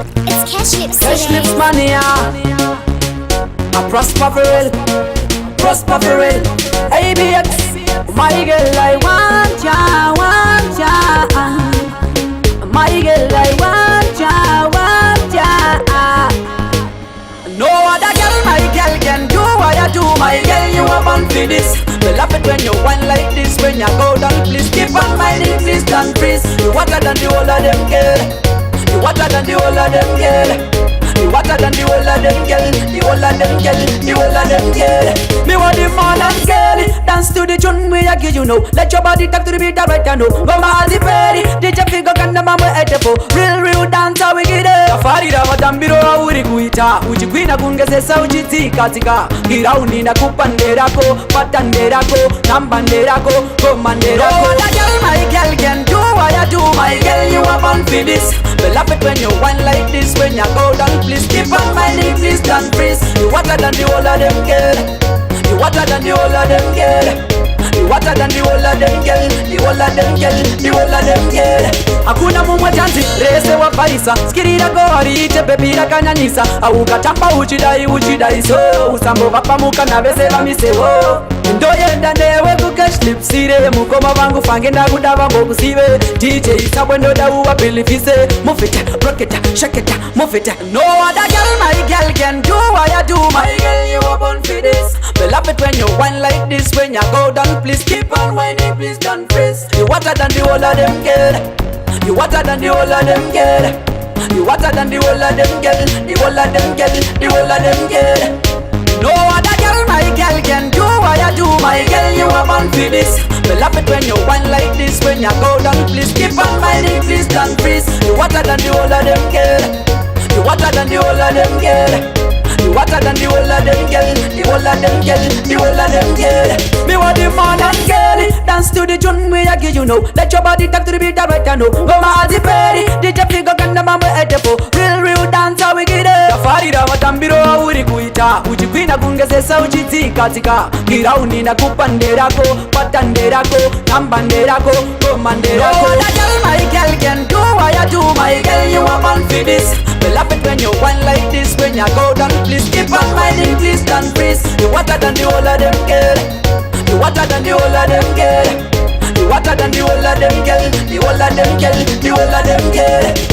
It's Cash Lips Cash today. Lips mania. I prosper for real, prosper for real. ABX, my girl, I want ya, want ya. My girl, I want ya, want ya. No other girl, my girl can do what I do. My girl, you are born for this. Me love it when you whine like this. When you go down, please keep on minding, please don't freeze. You hotter than the whole of them girl. You hotter than the whole of them girl. You hotter than the whole of them girl. The whole of them girl. The whole of them girl. Me want the modern girl. Dance to the tune me I give you know. Let your body talk to the beat right now. Go Marzi Perry. DJ Figo kanda mambo etepo. Real dancer we get it. Safari da matambiro uri kuita. Uchikwina kungezesa uchitika tika. Girauni na kupanderako. Patanderako. Nambanderako. Gomanderako. No other girl my girl can do what I do. My girl you are born for this. Me love it when you whine like this. When you go down please keep on minding, please don't freeze. You hotter than the whole of them girl. You hotter than the whole of them girl. You hotter than the whole of them girl. The whole of them girl. The whole of them girl. Hakuna mumwe chanzi rese wa paisa. Skirira gori ite pepira kanyanisa. Aukatamba uchidai so. Usambo vapamuka na vese vamisewo. Ndoyenda newe ku Cash Lips ire. Mukoma vangu fange ndakuda vango kusive. DJ isabwe ndoda uwa bilifise. Move it, rock it, shake it, move it. No other girl my girl can do what I do. My girl you are born for this. Me love it when you whine like this. When you go down please keep on whining, please don't freeze. You hotter than the whole of them girl. You hotter than the whole of them girl. You hotter than the whole of them girl. The whole of them girl. The whole of them girl. No other girl my girl can do what I do. My girl you are born for this. Me love it when you whine like this. When you go down please keep on minding, please don't freeze. You hotter than the whole of them girl. You hotter than the whole of them girl. You hotter than the whole of them girl. The whole of them girl. The whole of them girl. Me want the modern girl. Dance to the tune me I give you know. Let your body talk to the beat right now. Go Marzi Perry. DJ Figo kanda mambo etepo. Real dancer we get it. Safari da matambiro uri kuita. Uchikwina kungezesa uchitika tika. Girauni na kupanderako. Patanderako. Nambanderako. Gomanderako. No other girl my girl can do what I do. My girl you are born for this. Me love it when you whine like this. When you go down please keep on minding, please don't freeze. You hotter than the whole of them girl. You hotter than the whole of them girl. You hotter than the whole of them girl. The whole of them girl. The whole of them girl.